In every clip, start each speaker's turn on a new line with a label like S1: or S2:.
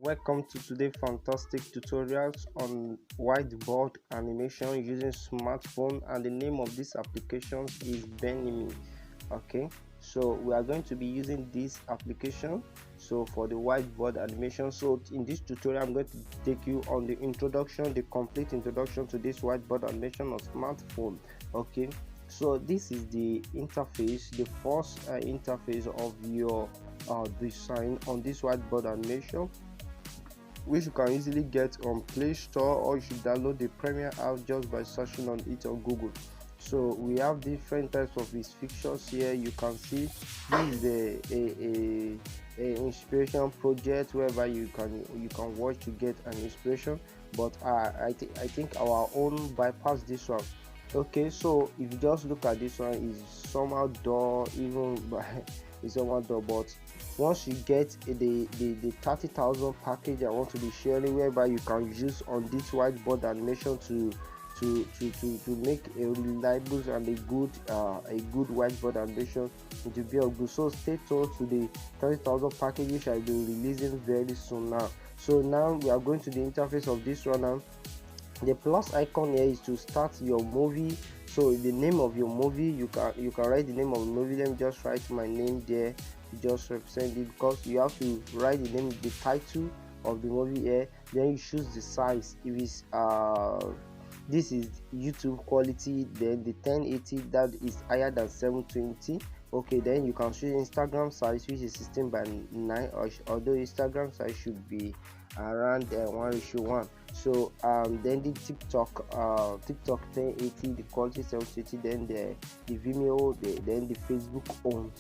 S1: Welcome to today's fantastic tutorials on whiteboard animation using smartphone, and the name of this application is Benimi. Okay, so we are going to be using this application for the whiteboard animation. So in this tutorial I'm going to take you on the introduction, the complete introduction to this whiteboard animation on smartphone. Okay, so this is the interface, the first interface of your design on this whiteboard animation, which you can easily get on Play Store, or you should download the Premiere app just by searching on it on Google. So we have different types of these fixtures here. You can see this is a inspiration project whereby you can watch to get an inspiration, but I think our own bypass this one. Okay, so if you just look at this one, is somehow dull, even by it's somehow dull, but once you get the 30,000 package I want to be sharing, whereby you can use on this whiteboard animation to make a reliable and a good whiteboard animation to be of good. So stay tuned to the 30,000 package which I'll be releasing very soon. Now, so now we are going to the interface of this one. Now the plus icon here is to start your movie. So the name of your movie, you can write the name of the movie. Let me just write my name there to just represent it, because you have to write the name, the title of the movie here. Then you choose the size. If it's this is YouTube quality, then the 1080 that is higher than 720. Okay, then you can choose Instagram size, which is 16 by 9, although Instagram size should be around 1:1. So then the TikTok 1080, the quality 720, then the Vimeo, then the Facebook on.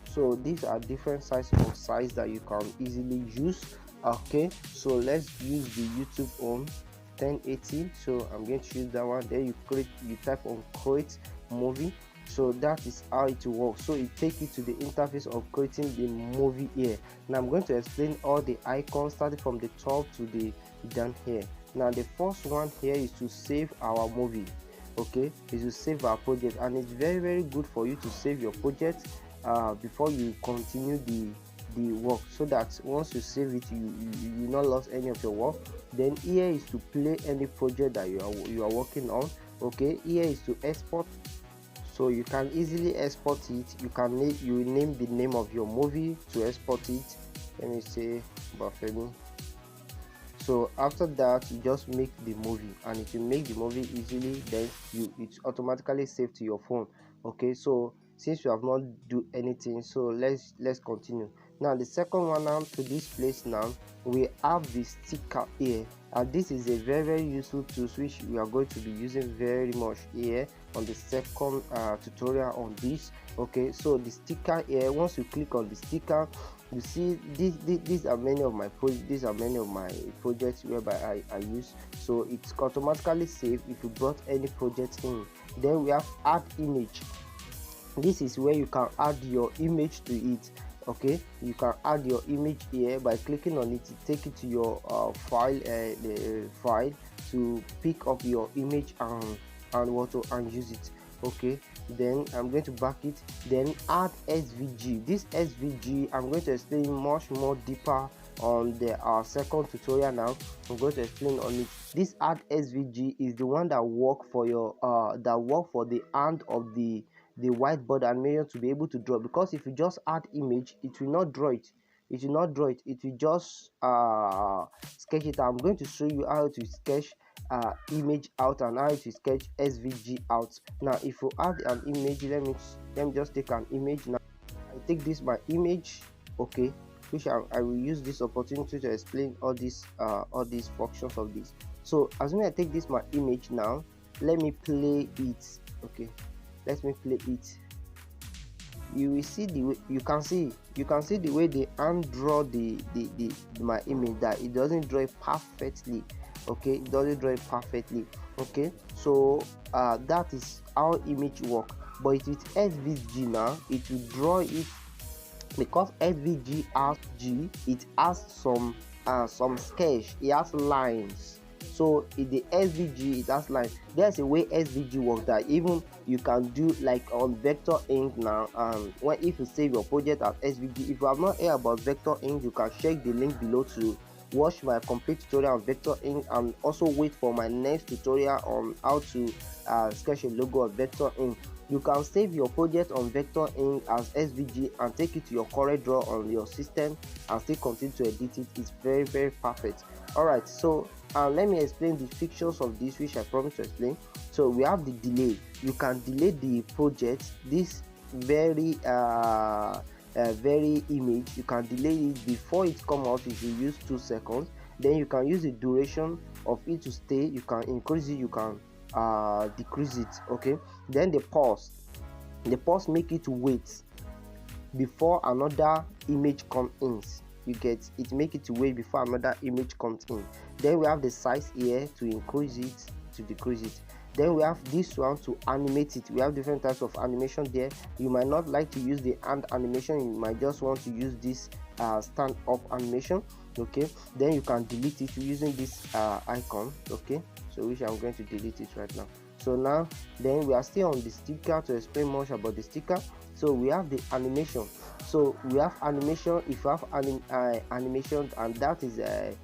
S1: So these are different sizes of size that you can easily use. Okay, so let's use the YouTube on 1080. So I'm going to use that one. Then you type on create movie. So that is how it works. So it takes you to the interface of creating the movie here. Now I'm going to explain all the icons starting from the top to the down here. Now the first one here is to save our movie. Okay, is to save our project, and it's very good for you to save your project before you continue the work, so that once you save it, you not lost any of your work. Then here is to play any project that you are working on. Okay, here is to export. So you can easily export it. You name the name of your movie to export it. Let me say Buffalo. So after that, you just make the movie, and if you make the movie easily, then it's automatically saved to your phone. Okay, so since you have not do anything, so let's continue. Now the second one, now to this place, now we have the sticker here, and this is a very useful tool which we are going to be using very much here on the second tutorial on this. Okay, so the sticker here, once you click on the sticker, you see these are many of my projects whereby I use. So it's automatically saved if you brought any project in. Then we have add image. This is where you can add your image to it. Okay, you can add your image here by clicking on it to take it to your file, the file, to pick up your image and use it. Okay, then I'm going to back it. Then add SVG. This SVG I'm going to explain much more deeper on the second tutorial. Now I'm going to explain on it. This add SVG is the one that work for your for the hand of the whiteboard animation to be able to draw, because if you just add image, it will not draw it. It will just sketch it. I'm going to show you how to sketch image out and how to sketch SVG out. Now if you add an image, let me just take an image. Now I take this my image. Okay, which I will use this opportunity to explain all these functions of this. So as soon as I take this my image, now let me play it. Okay, let me play it. You will see the way you can see the way the hand draw my image, that it doesn't draw it perfectly. Okay, it doesn't draw it perfectly. Okay, so that is how image work. But with SVG, now it will draw it, because SVG has G, it has some sketch, it has lines. So in the SVG, that's like there's a way SVG works that even you can do like on vector ink now. When if you save your project as SVG, if you have not heard about vector ink, you can check the link below to watch my complete tutorial on vector ink, and also wait for my next tutorial on how to sketch a logo of vector ink. You can save your project on vector ink as SVG and take it to your CorelDRAW on your system and still continue to edit it. It's very perfect. Alright, so let me explain the features of this, which I promised to explain. So we have the delay. You can delay the project. This very image, you can delay it before it come out if you use 2 seconds. Then you can use the duration of it to stay. You can increase it, you can decrease it. Okay, then the pause make it wait before another image comes in. You get it, make it wait before another image comes in. Then we have the size here to increase it, to decrease it. Then we have this one to animate it. We have different types of animation there. You might not like to use the hand animation, you might just want to use this stand up animation. Okay, then you can delete it using this icon. Okay, so which I'm going to delete it right now. So now then we are still on the sticker to explain much about the sticker. So we have the animation. So we have animation. If you have animation, and that is the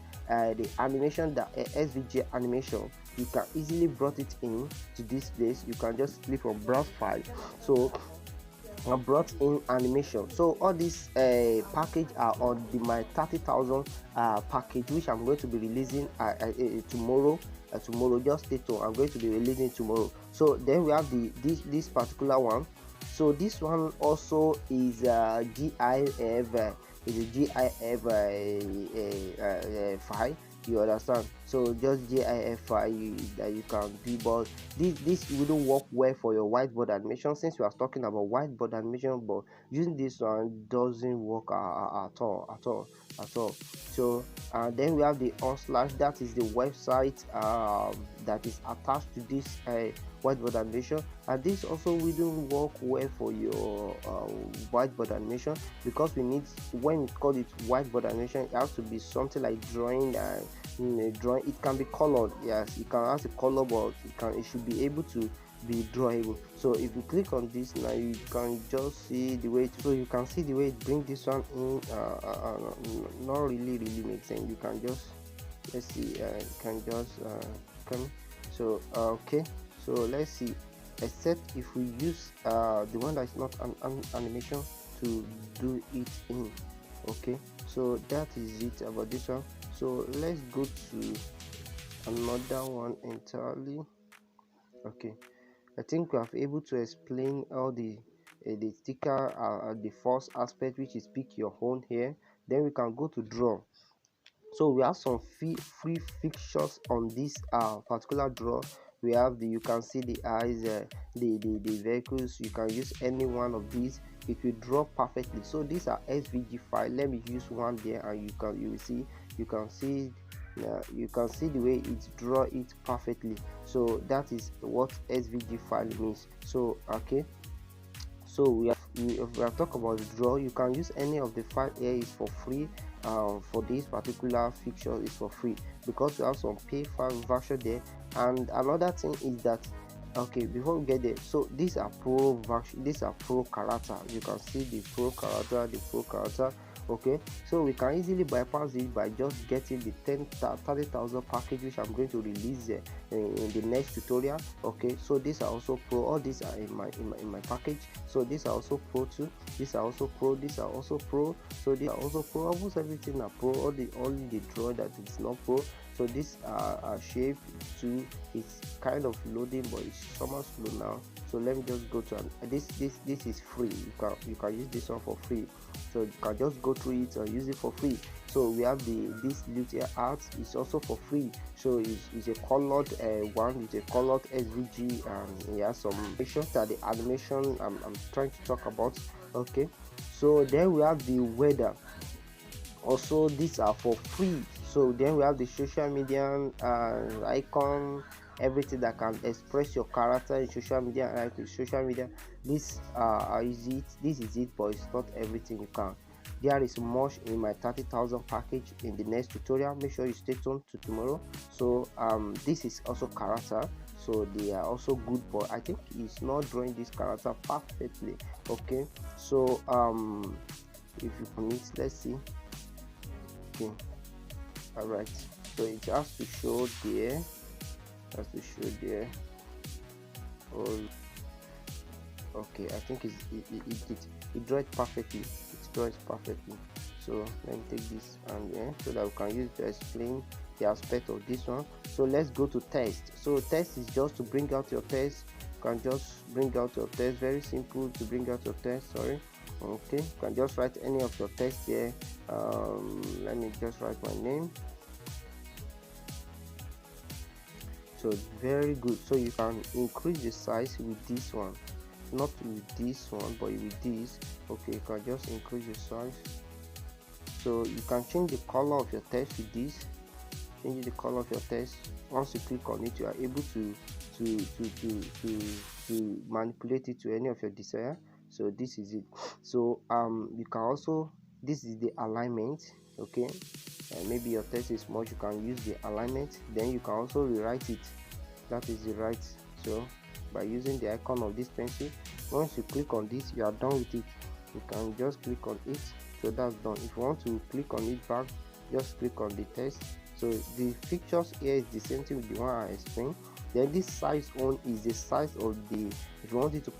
S1: animation, that SVG animation, you can easily brought it in to this place. You can just click on browse file. So I brought in animation. So all these package are on my 30,000 package, which I'm going to be releasing tomorrow. Just stay tuned. I'm going to be releasing tomorrow. So then we have this particular one. So this one also is GIF. Is a GIF file. You understand? So just GIF file that you can do, but this wouldn't work well for your whiteboard animation, since we are talking about whiteboard animation. But using this one doesn't work at all. So then we have the / that is the website that is attached to this whiteboard animation, and this also wouldn't work well for your whiteboard animation, because we need, when we call it whiteboard animation, it has to be something like drawing. Drawing, it can be colored, yes, it can have a color, but it should be able to be drawable. So if you click on this now, you can just see the way you can see the way it brings this one in. Not really makes sense. You can just, let's see, you can just come. So okay, so let's see, except if we use the one that is not an animation to do it in. Okay, so that is it about this one. So let's go to another one entirely. Okay, I think we have able to explain all the sticker, the first aspect, which is pick your own here. Then we can go to draw. So we have some free fixtures on this particular draw. We have the, you can see the eyes, the vehicles. You can use any one of these. It will draw perfectly. So these are SVG file. Let me use one there, and you will see, you can see the way it draw it perfectly. So that is what SVG file means. So okay, so we have talked about the draw. You can use any of the file here, is for free. For this particular fixture is for free, because we have some pay file version there. And another thing is that, okay, before we get there, so these are pro version, these are pro character. You can see the pro character. Okay, so we can easily bypass it by just getting the 30,000 package, which I'm going to release in the next tutorial. Okay, so these are also pro. All these are in my package. So these are also pro too. These are also pro. These are also pro. So these are also pro. Almost everything are pro. Only the draw that it's not pro. So this shape too is kind of loading, but it's somewhat slow now. So let me just go to this is free. You can use this one for free. So you can just go through it and use it for free. So we have this little art is also for free. So it's a colored one, it's a colored SVG, and it has some animations that the animation I'm trying to talk about. Okay, so then we have the weather. Also, these are for free. So then we have the social media icon, everything that can express your character in social media. Like social media, this is it, but it's not everything. there is much in my 30,000 package in the next tutorial. Make sure you stay tuned to tomorrow. So this is also character, so they are also good, but I think it's not drawing this character perfectly. Okay, so if you commit, let's see. Okay, all right, so it has to show there, oh, okay, I think it draws perfectly. It draws perfectly. So let me take this and so that we can use to explain the aspect of this one. So let's go to test. So test is just to bring out your test. You can just bring out your test. Very simple to bring out your test. Sorry. Okay, you can just write any of your tests here. Let me just write my name. So very good. So you can increase the size with this one, not with this one, but with this. Okay, you can just increase the size. So you can change the color of your text with this. Change the color of your text. Once you click on it, you are able to manipulate it to any of your desire. So this is it. So you can also, this is the alignment. Okay, maybe your text is small, you can use the alignment. Then you can also rewrite it. That is the right. So by using the icon of this pencil, once you click on this, you are done with it. You can just click on it. So that's done. If you want to click on it back, just click on the text. So the pictures here is the same thing with the one I explained. Then this size one is the size of the, if you want it to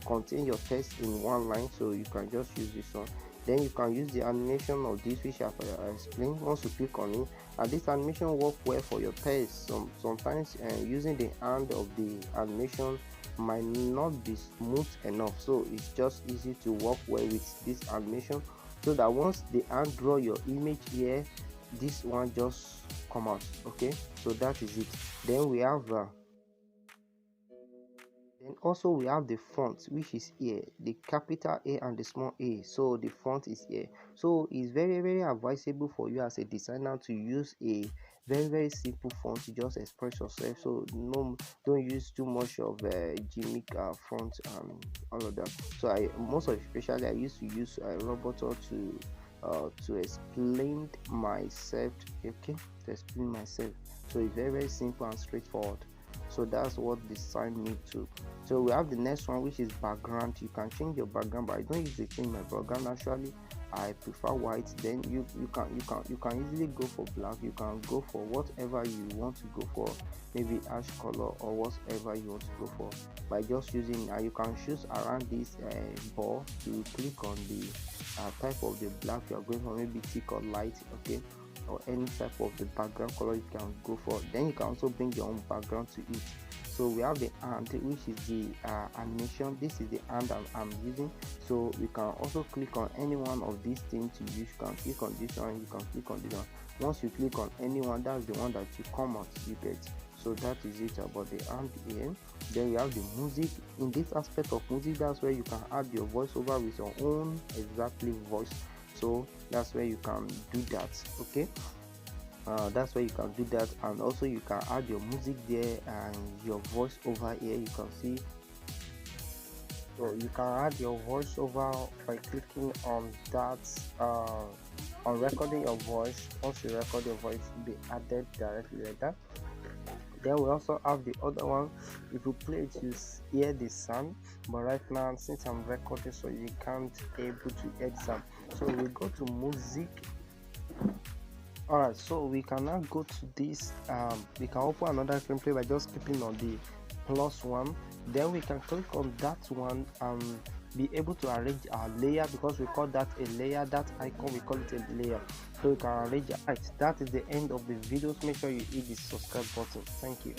S1: contain your text in one line, so you can just use this one. Then you can use the animation of this, which I explained. Once you click on it, and this animation work well for your text. Sometimes using the hand of the animation might not be smooth enough, so it's just easy to work well with this animation, so that once the hand draw your image here, this one just come out. Okay, so that is it. Then we have then also we have the font, which is here, the capital A and the small a. So the font is here. So it's very advisable for you as a designer to use a very simple font to just express yourself. So no, don't use too much of gimmick font and all of that. So especially I used to use Roboto to explain myself. Okay, to explain myself. So it's very simple and straightforward. So that's what the sign need to. So we have the next one, which is background. You can change your background, but I don't usually change my background. Actually, I prefer white. Then you can easily go for black. You can go for whatever you want to go for, maybe ash color or whatever you want to go for, by just using you can choose around this ball to click on the type of the black you are going for, maybe thick or light. Okay, or any type of the background color you can go for. Then you can also bring your own background to it. So we have the hand, which is the animation. This is the hand I'm using. So you can also click on any one of these things to use. You can click on this one, you can click on this one. Once you click on any one, that's the one that you come out, you get. So that is it about the hand here. Then you have the music. In this aspect of music, that's where you can add your voiceover with your own exactly voice. So that's where you can do that. Okay, that's where you can do that, and also you can add your music there and your voice over here. You can see, so you can add your voiceover by clicking on that on recording your voice. Once you record your voice, it will be added directly like that. Then we also have the other one. If you play it, you hear the sound, but right now since I'm recording, so you can't able to hear the sound. So we go to music. Alright, so we can now go to this. We can open another frame play by just clicking on the plus one. Then we can click on that one and be able to arrange our layer, because we call that a layer. That icon, we call it a layer. So you can arrange it. Right, that is the end of the videos. Make sure you hit the subscribe button. Thank you.